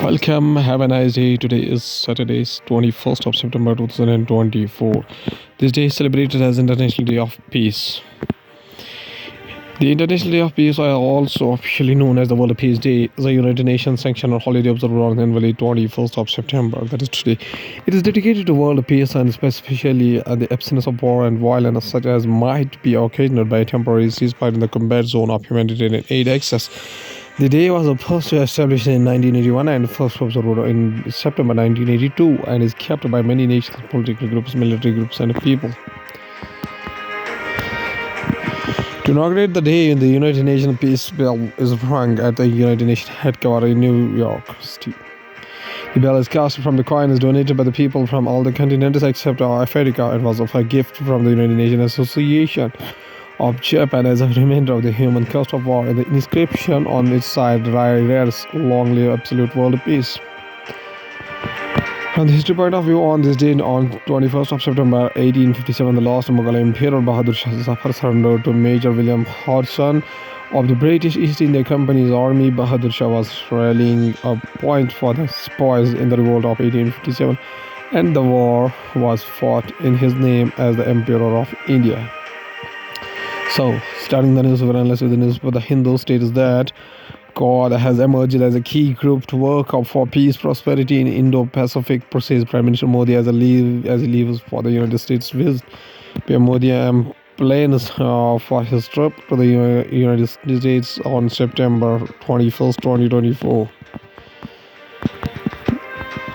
Welcome, have a nice day. Today is Saturday, 21st of September 2024. This day is celebrated as International Day of Peace. The International Day of Peace, also officially known as the World Peace Day, is a United Nations sanctioned holiday observed on annually 21st of September, that is today. It is dedicated to world peace and especially the absence of war and violence such as might be occasioned by temporary ceasefire in the combat zone of humanitarian aid access. The day was first established in 1981 and first observed in September 1982 and is kept by many nations, political groups, military groups, and people. To inaugurate the day, the United Nations Peace Bell is rung at the United Nations headquarters in New York City. The bell is cast from the coin is donated by the people from all the continents except Africa. It was a gift from the United Nations Association of Japan as a reminder of the human cost of war, and the inscription on its side reads, "Long live absolute world peace." From the history point of view, on this day, on 21st of September 1857, the last Mughal Emperor Bahadur Shah Zafar surrendered to Major William Hodgson of the British East India Company's army. Bahadur Shah was rallying a point for the spoils in the revolt of 1857, and the war was fought in his name as the Emperor of India. So, starting the news with the news for the Hindu state is that God has emerged as a key group to work for peace, prosperity in Indo-Pacific, says Prime Minister Modi as he leaves for the United States visit. PM Modi plans for his trip to the United States on September 21st, 2024.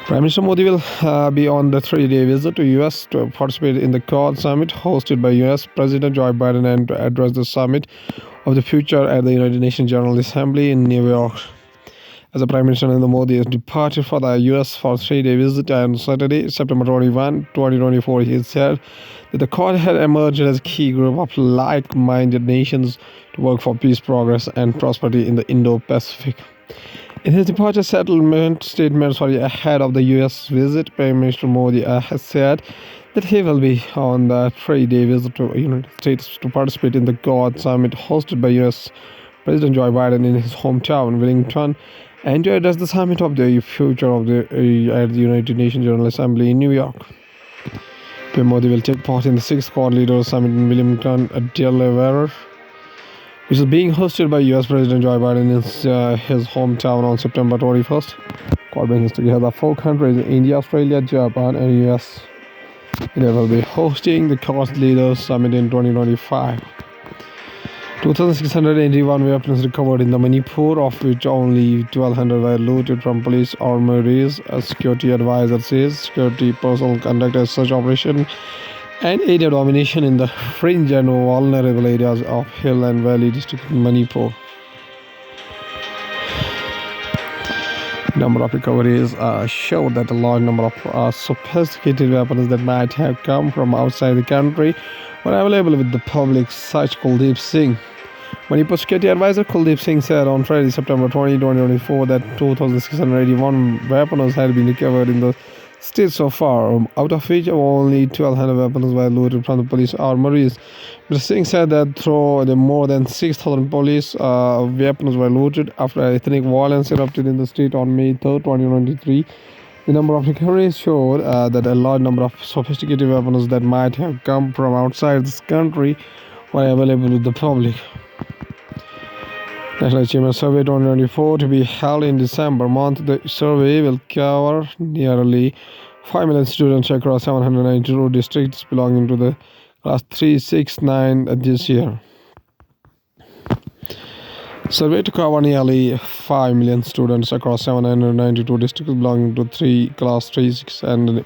Prime Minister Modi will be on the 3-day visit to U.S. to participate in the Quad Summit hosted by U.S. President Joe Biden and to address the Summit of the Future at the United Nations General Assembly in New York. As the Prime Minister Narendra Modi has departed for the U.S. for a 3-day visit on Saturday, September 21, 2024, he said that the Quad had emerged as a key group of like-minded nations to work for peace, progress, and prosperity in the Indo-Pacific. In his departure statement ahead of the U.S. visit, Prime Minister Modi has said that he will be on the 3-day visit to the United States to participate in the Quad Summit hosted by U.S. President Joe Biden in his hometown, Wellington, and to address the Summit of the Future at the United Nations General Assembly in New York. PM Modi will take part in the 6th Quad Leaders Summit in Wellington, Delaware, which is being hosted by U.S. President Joe Biden in his hometown on September 21st. Quad brings together 4 countries: India, Australia, Japan, and U.S. India will be hosting the Quad Leaders Summit in 2025. 2,681 weapons recovered in the Manipur, of which only 1,200 were looted from police armories. A security advisor says security personnel conducted such operation and area domination in the fringe and vulnerable areas of Hill and Valley district in Manipur. Number of recoveries show that a large number of sophisticated weapons that might have come from outside the country were available with the public, such Kuldeep Singh. Manipur Security Advisor Kuldeep Singh said on Friday, September 20, 2024, that 2,681 weapons had been recovered in the state so far, out of which only 1,200 weapons were looted from the police armories. Mr. Singh said that through the more than 6,000 police weapons were looted after ethnic violence erupted in the state on May 3, 2023. The number of recoveries showed that a large number of sophisticated weapons that might have come from outside this country were available with the public. National Achievement Survey 2024 to be held in December month. The survey will cover nearly 5 million students across 792 districts belonging to the class 3, 6, 9 this year. Survey to cover nearly 5 million students across 792 districts belonging to class 3, 6, and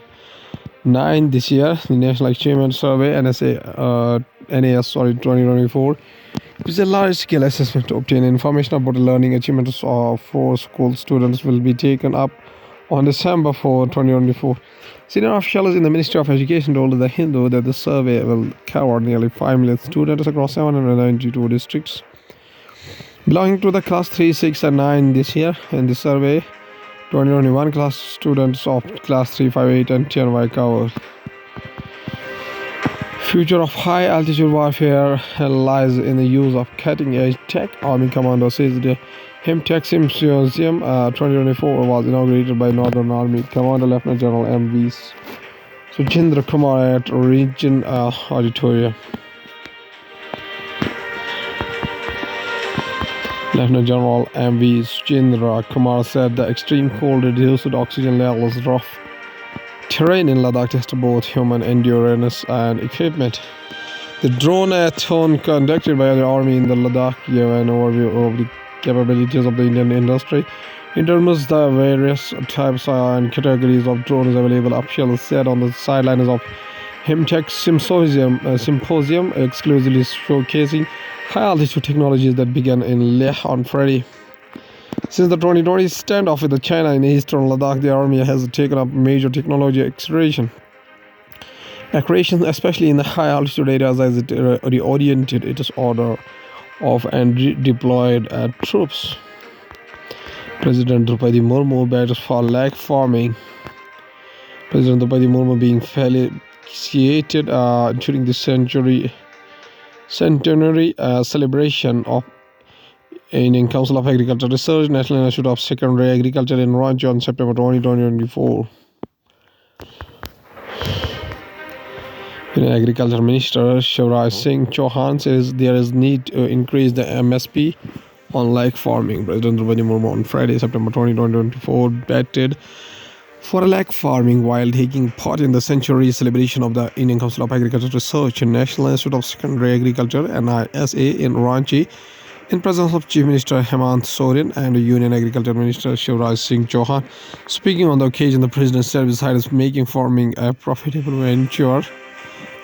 9 this year. The National Achievement Survey NAS 2024 is a large-scale assessment to obtain information about the learning achievements for school students will be taken up on December 4, 2024. Senior officials in the Ministry of Education told The Hindu that the survey will cover nearly 5 million students across 792 districts belonging to the class 3, 6, and 9 this year. In the survey, 2021 class students of class 3, 5, 8, and 10 were covered. Future of high-altitude warfare lies in the use of cutting-edge tech, Army Commander says. The Himtech Symposium 2024 was inaugurated by Northern Army Commander Lieutenant General M.V. Sujendra Kumar at Region Auditorium. Lieutenant General M.V. Sujendra Kumar said the extreme cold reduced oxygen levels. Rough terrain in Ladakh tested both human endurance and equipment. The drone-a-thon conducted by the Army in the Ladakh gave an overview of the capabilities of the Indian industry. In terms of the various types and categories of drones available, officials said on the sidelines of Himtech Symposium, exclusively showcasing high-altitude technologies that began in Leh on Friday. Since the 2020 standoff with China in eastern Ladakh, the Army has taken up major technology acceleration, especially in the high-altitude areas, as it reoriented its order of and deployed troops. President Draupadi Murmu battles for lag farming. President Draupadi Murmu being felicitated during the centenary celebration of Indian Council of Agriculture Research, National Institute of Secondary Agriculture in Ranchi on September 2024. Agriculture Minister Shivraj Singh Chauhan says there is need to increase the MSP on lag farming. President Draupadi Murmu on Friday, September 2024, batted for lag farming while taking part in the centenary celebration of the Indian Council of Agriculture Research and National Institute of Secondary Agriculture (NISA) in Ranchi, in presence of Chief Minister Hemant Soren and Union Agriculture Minister Shivraj Singh Chauhan. Speaking on the occasion, the President said, besides making farming a profitable venture,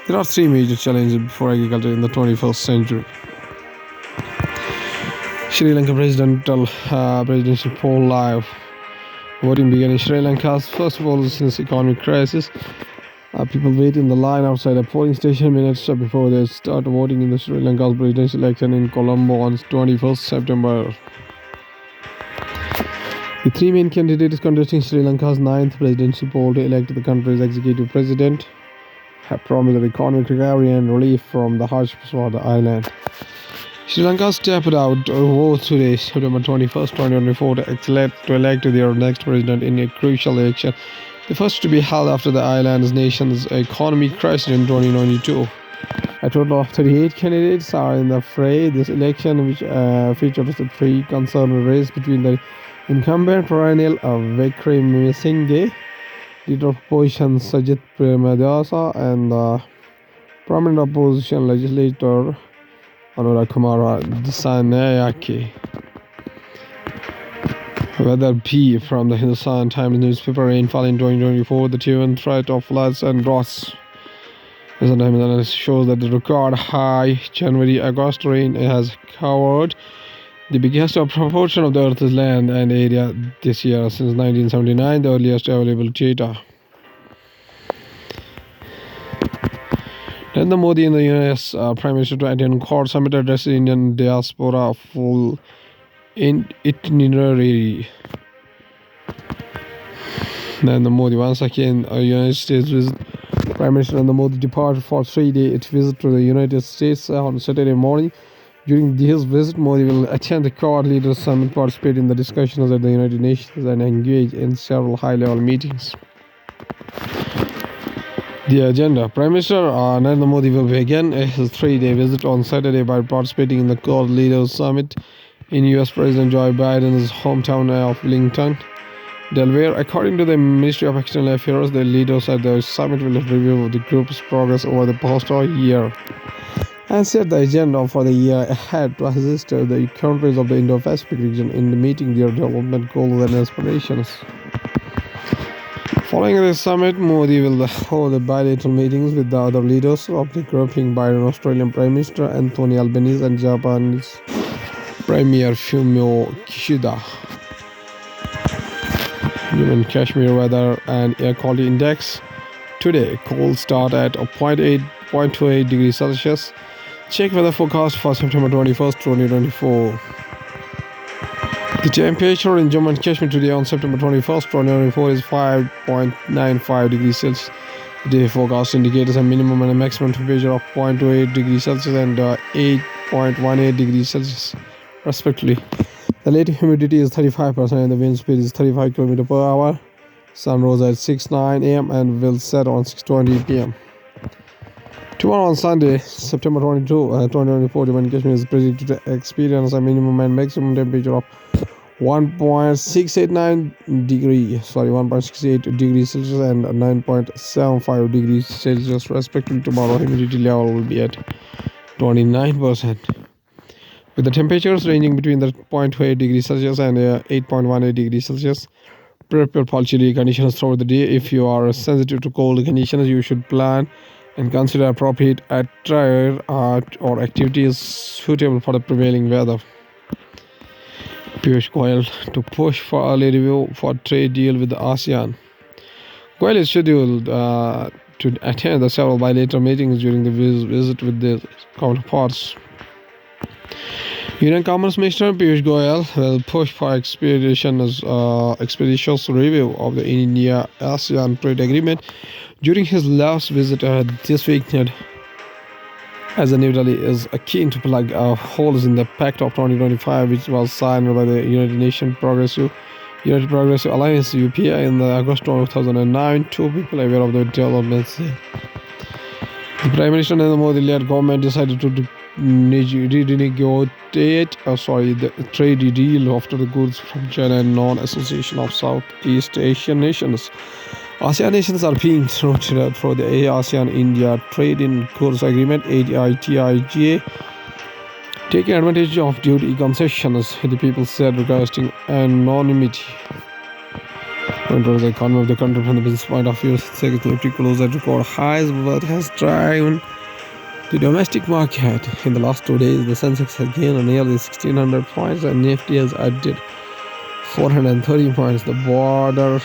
there are three major challenges for agriculture in the 21st century. Sri Lanka presidential poll live. Voting began in Sri Lanka's first poll since economic crisis. People wait in the line outside a polling station minutes before they start voting in the Sri Lanka's presidential election in Colombo on 21st September. The three main candidates contesting Sri Lanka's 9th presidential poll to elect the country's executive president have promised economic recovery and relief from the hardships for the island. Sri Lanka stepped out to vote today, September 21st, 2024, to elect their next president in a crucial election, the first to be held after the island's nation's economic crisis in 2022. A total of 38 candidates are in the fray. This election, which features a three-concerned race between the incumbent perennial Wickremesinghe, leader of opposition Sajith Premadasa, and the prominent opposition legislator Anurag Kumar Dissanayake. Weather B from the Hindustan Times newspaper. Rainfall in 2024, the even threat of floods and droughts. Hindustan Times analysis shows that the record high January-August rain has covered the biggest proportion of the Earth's land and area this year since 1979, the earliest available data. Narendra Modi in the US Prime Minister to attend Quad Summit, addressed Indian diaspora full itinerary. Narendra Modi once again United States visit. Prime Minister Narendra Modi departed for 3-day visit to the United States on Saturday morning. During his visit, Modi will attend the Quad Leaders Summit, participate in the discussions at the United Nations, and engage in several high-level meetings. The agenda. Prime Minister Narendra Modi will begin his 3-day visit on Saturday by participating in the Quad Leaders Summit in US President Joe Biden's hometown of Wilmington, Delaware. According to the Ministry of External Affairs, the leaders at the summit will review the group's progress over the past year and set the agenda for the year ahead to assist the countries of the Indo-Pacific region in meeting their development goals and aspirations. Following the summit, Modi will hold bilateral meetings with the other leaders of the group, Biden, Australian Prime Minister Anthony Albanese, and Japanese Premier Fumio Kishida. Jammu and Kashmir weather and air quality index. Today, cold start at 0.28 degrees Celsius. Check weather forecast for September 21st, 2024. The temperature in Jammu and Kashmir today on September 21st, 2024 is 5.95 degrees Celsius. The day forecast indicators a minimum and a maximum temperature of 0.28 degrees Celsius and 8.18 degrees Celsius, respectively. The relative humidity is 35% and the wind speed is 35 km per hour. Sun rose at 6:09 a.m. and will set on 6:20 p.m. Tomorrow on Sunday, September 22, 2024, Jammu and Kashmir is predicted to experience a minimum and maximum temperature of 1.68 degrees Celsius and 9.75 degrees Celsius respectively. Tomorrow, humidity level will be at 29%. With the temperatures ranging between the 0.28 degrees Celsius and 8.18 degrees Celsius. Prepare for chilly conditions throughout the day. If you are sensitive to cold conditions, you should plan and consider appropriate attire or activities suitable for the prevailing weather. Piyush Goyal to push for early review for trade deal with the ASEAN. Goyal is scheduled to attend the several bilateral meetings during the visit with the counterparts. Union Commerce Minister Piyush Goyal will push for expeditious review of the India-ASEAN trade agreement during his last visit this week, as New Delhi is keen to plug holes in the Pact of 2025, which was signed by the United Progressive Alliance (UPA) in August 2009. Two people aware of the developments. The Prime Minister and the Modi-led government decided to renegotiate the trade deal after the goods from China and non-association of Southeast Asian nations. ASEAN nations are being structured for the ASEAN-India Trade in Goods Agreement (ATIGA), taking advantage of duty concessions, the people said, requesting anonymity. Control the economy of the country from the business point of view, Nifty closed at record highs, but has driven the domestic market. In the last 2 days, the Sensex has gained nearly 1,600 points and Nifty has added 430 points. The border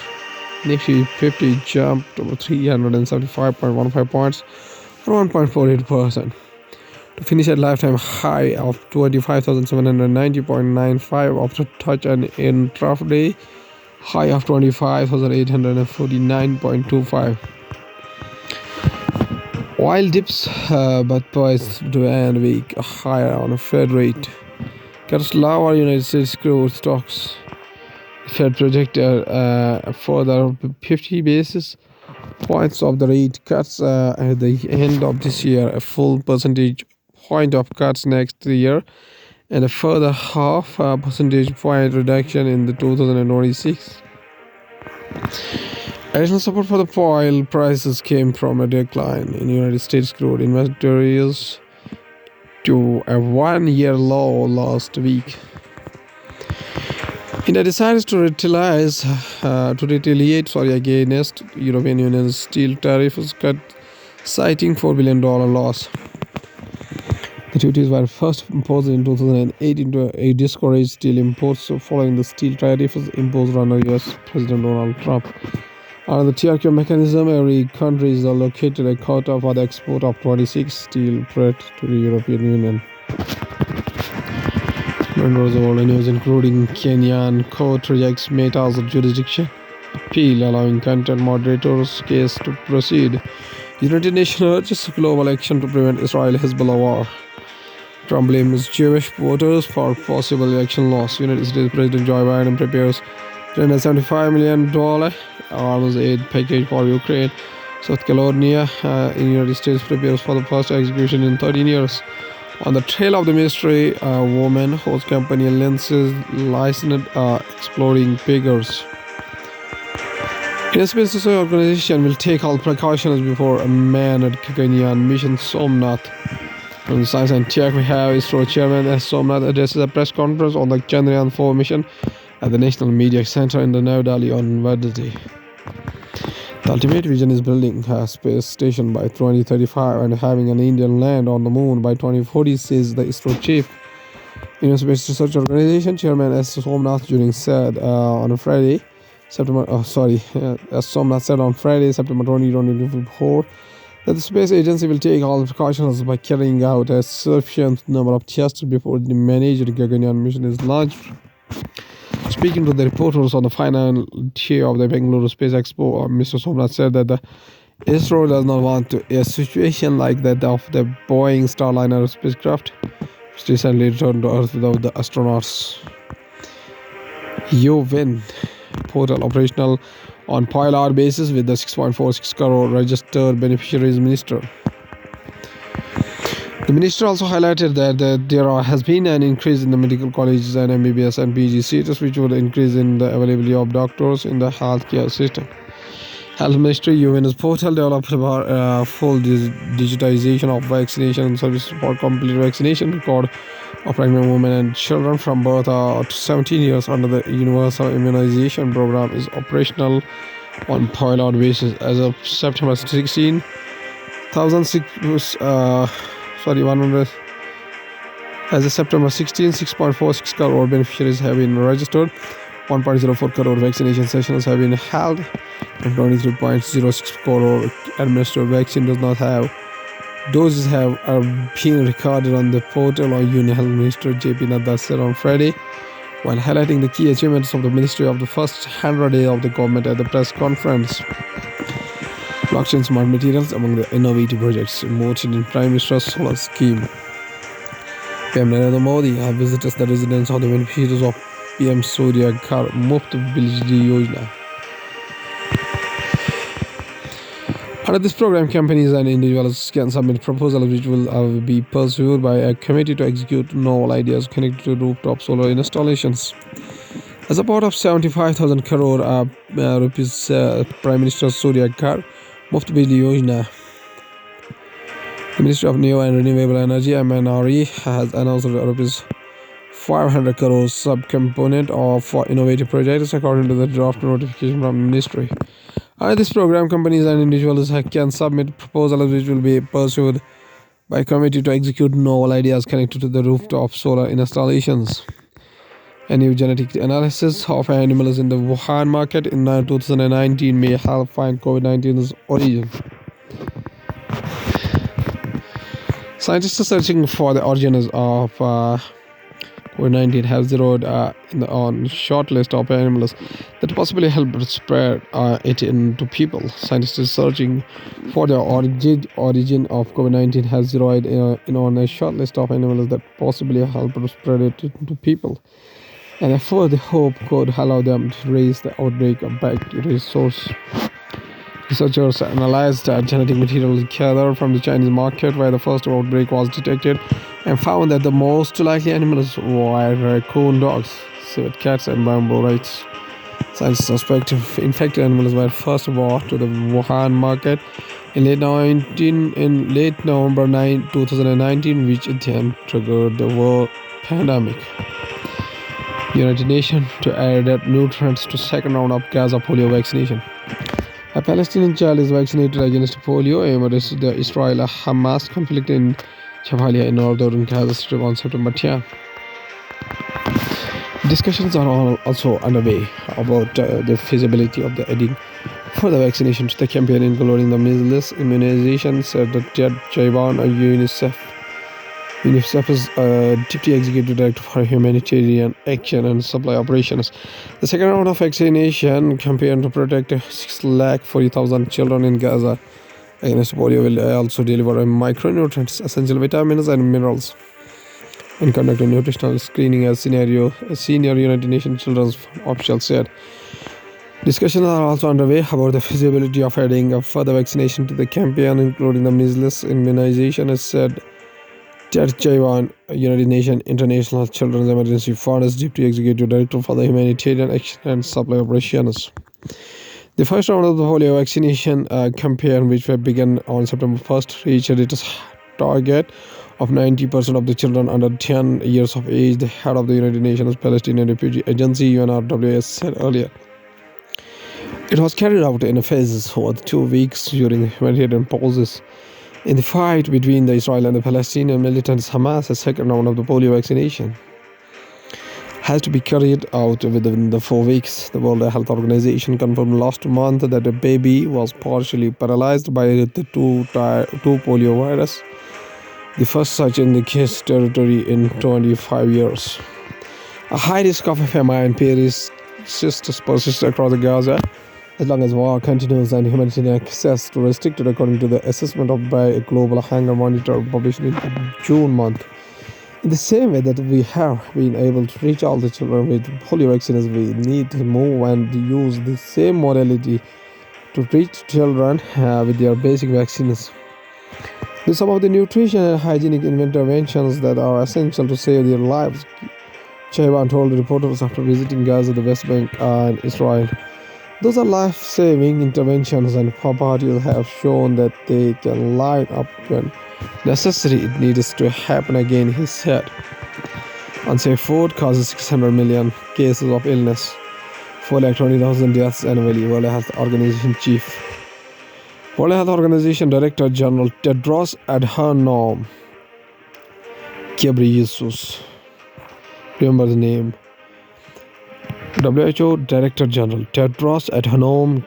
Nifty 50 jumped to 375.15 points, or 1.48%, to finish at lifetime high of 25,790.95 after touch an intraday high of 25,849.25. Oil dips but poised to end week higher on a Fed rate. Cuts lower United States crude stocks. Fed projected further 50 basis points of the rate cuts at the end of this year, a full percentage point of cuts next year, and a further half percentage point reduction in the 2026. Additional support for the oil prices came from a decline in United States crude inventories to a one-year low last week. India decides to retaliate against European Union's steel tariffs cut, citing $4 billion loss. The duties were first imposed in 2018 to discourage steel imports following the steel tariffs imposed on US President Donald Trump. Under the TRQ mechanism, every country is allocated a quota for the export of 26 steel products to the European Union. Members of all the news, including Kenyan court rejects Meta's jurisdiction appeal, allowing content moderators' case to proceed. United Nations urges global action to prevent Israel-Hezbollah war. Trump blames Jewish voters for possible election loss. United States President Joe Biden prepares $375 million arms aid package for Ukraine. South Carolina in United States prepares for the first execution in 13 years. On the trail of the mystery woman whose company licensed exploding figures. The Space Organization will take all precautions before a manned Gaganyaan mission Somnath. From the Science and Tech, we have ISRO Chairman S. Somnath addresses a press conference on the Chandrayaan 4 mission at the National Media Center in the New Delhi on Wednesday. The ultimate vision is building a space station by 2035 and having an Indian land on the moon by 2040, says the ISRO chief. Indian Space Research Organization Chairman S. Somnath said on Friday, September 2024, that the space agency will take all precautions by carrying out a sufficient number of tests before the managed Gaganyaan mission is launched. Speaking to the reporters on the final day of the Bengaluru Space Expo, Mr. Somnath said that the ISRO does not want a situation like that of the Boeing Starliner spacecraft, which recently returned to Earth without the astronauts. You win portal operational on pilot basis with the 6.46 crore registered beneficiaries minister. The minister also highlighted that there has been an increase in the medical colleges and MBBS and PG seats, which would increase in the availability of doctors in the healthcare system. Health Ministry UN's portal developed full digitization of vaccination services for complete vaccination record of pregnant women and children from birth to 17 years under the Universal Immunization Program is operational on pilot basis as of September 16. 100 as of September 16, 6.46 crore beneficiaries have been registered. 1.04 crore vaccination sessions have been held, and 23.06 crore administered vaccine does not have. Doses are being recorded on the portal of Union Health Minister J.P. Nadda said on Friday, while highlighting the key achievements of the ministry of the first 100 days of the government at the press conference. Blockchain smart materials among the innovative projects promoted in Prime Minister's solar scheme. PM Narendra Modi has visited the residents of the beneficiaries of PM Surya Ghar Muft Bijli Yojana. Under this program, companies and individuals can submit proposals which will be pursued by a committee to execute novel ideas connected to rooftop solar installations. As a part of 75,000 crore rupees Prime Minister Surya Ghar Muft Bijli Yojana, the Ministry of New and Renewable Energy (MNRE) has announced rupees 500 crore subcomponent for innovative projects according to the draft notification from the ministry. Under this program, companies and individuals can submit proposals which will be pursued by a committee to execute novel ideas connected to the rooftop solar installations. A new genetic analysis of animals in the Wuhan market in 2019 may help find COVID-19's origin. Scientists are searching for the origins of COVID-19 have zeroed on a short list of animals that possibly helped spread it into people. Scientists are searching for the origin of COVID-19 has zeroed in on a short list of animals that possibly helped spread it into people. And therefore, the hope could allow them to trace the outbreak back to the source. Researchers analyzed genetic materials gathered from the Chinese market where the first outbreak was detected and found that the most likely animals were raccoon dogs, civet cats, and bamboo rats. Scientists suspect infected animals were first brought to the Wuhan market in late November 2019, which then triggered the world pandemic. United Nations to add nutrients to second round of Gaza polio vaccination. A Palestinian child is vaccinated against polio amidst the Israel-Hamas conflict in Jabalia in northern Gaza Strip on September 10. Discussions are also underway about the feasibility of adding further vaccination to the campaign, including the measles immunization, said Ted Chaiwan, UNICEF's Deputy Executive Director for Humanitarian Action and Supply Operations. The second round of vaccination campaign to protect 640,000 children in Gaza against polio will also deliver micronutrients, essential vitamins, and minerals, and conduct a nutritional screening as a senior United Nations Children's official said. Discussions are also underway about the feasibility of adding further vaccination to the campaign, including the measles immunization, as said Ted Chaiwan, United Nations International Children's Emergency Fund's Deputy Executive Director for the Humanitarian Action and Supply Operations. The first round of the polio vaccination campaign, which began on September 1st, reached its target of 90% of the children under 10 years of age, the head of the United Nations Palestinian Refugee Agency (UNRWA) said earlier. It was carried out in phases over 2 weeks during humanitarian pauses in the fight between the Israel and the Palestinian militants. Hamas, a second round of the polio vaccination has to be carried out within the 4 weeks. The World Health Organization confirmed last month that a baby was partially paralyzed by the two polio virus, the first such in the case territory in 25 years. A high risk of FMI and persists across Gaza as long as war continues and humanitarian access to restricted, according to the assessment by a global hunger monitor published in June month. In the same way that we have been able to reach all the children with polio vaccines, we need to move and use the same modality to reach children with their basic vaccines. These are some of the nutrition and hygienic interventions that are essential to save their lives, Chaiban told reporters after visiting Gaza, the West Bank, and Israel. Those are life-saving interventions, and parties have shown that they can line up when necessary. It needs to happen again, he said. Unsafe food causes 600 million cases of illness, 420,000 deaths annually, World Health Organization chief. World Health Organization Director General Tedros Adhanom Ghebreyesus. Remember the name. WHO Director General Tedros Adhanom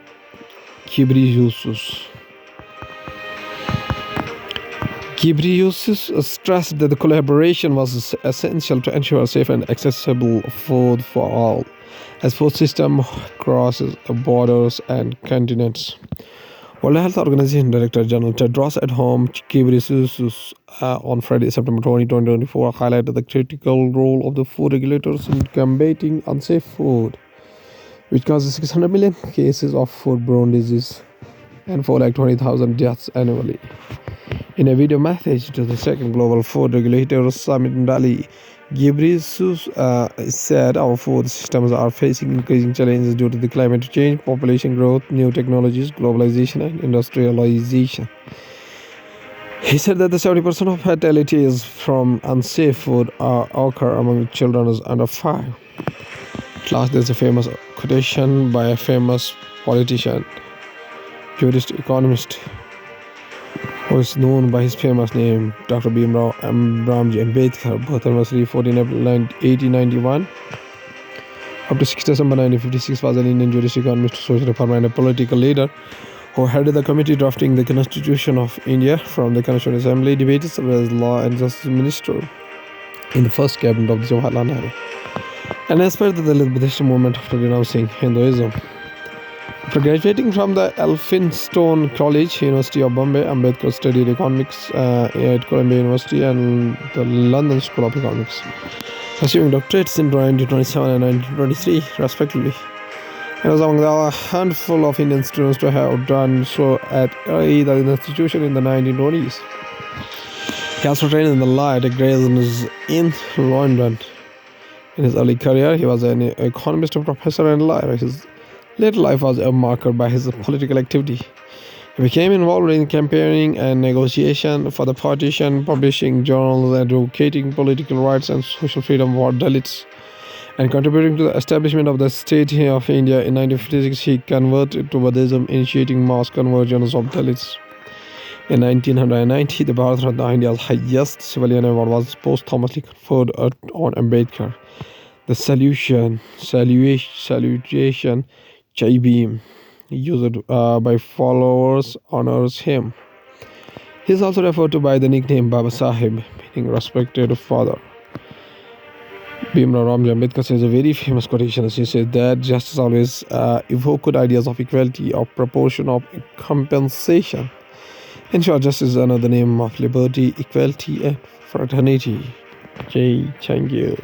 Ghebreyesus. Ghebreyesus stressed that the collaboration was essential to ensure safe and accessible food for all, as food system crosses borders and continents. World Health Organization Director General Tedros Adhanom Ghebreyesus on Friday, September 20, 2024, highlighted the critical role of the food regulators in combating unsafe food, which causes 600 million cases of foodborne disease and 420,000 deaths annually. In a video message to the second Global Food Regulators Summit in Delhi, Ghebreyesus said our food systems are facing increasing challenges due to the climate change, population growth, new technologies, globalization, and industrialization. He said that the 70% of fatalities from unsafe food occur among children under 5. Last, there's a famous quotation by a famous politician, jurist, economist, who is known by his famous name, Dr. Bhimrao Ramji Ambedkar, birth anniversary 14 April 1891. Up to 6 December 1956, was an Indian jurist, economist, social reformer, and a political leader who headed the committee drafting the Constitution of India from the Constituent Assembly, debated, served as law and justice minister in the first cabinet of Jawaharlal Nehru, and aspired to the liberation movement after denouncing Hinduism. After graduating from the Elphinstone College, University of Bombay, Ambedkar studied economics at Columbia University and the London School of Economics, receiving doctorates in 1927 and 1923, respectively. He was among the handful of Indian students to have done so at either institution in the 1920s. He also trained in the law at Gray's Inn, London. In his early career, he was an economist, professor, and lawyer. His later life was marked by his political activity. He became involved in campaigning and negotiation for the partition, publishing journals, advocating political rights and social freedom for Dalits, and contributing to the establishment of the State of India. In 1956, he converted to Buddhism, initiating mass conversions of Dalits. In 1990, the Bharat Ratna, India's highest civilian award, was posthumously conferred on Ambedkar. The salutation Jai Bhim, used by followers, honors him. He is also referred to by the nickname Baba Sahib, meaning respected father. Bhimrao Ramji Ambedkar says a very famous quotation. He said that justice always evoked ideas of equality, of proportion, of compensation. In short, justice is another name of liberty, equality, and fraternity. Jai, thank you.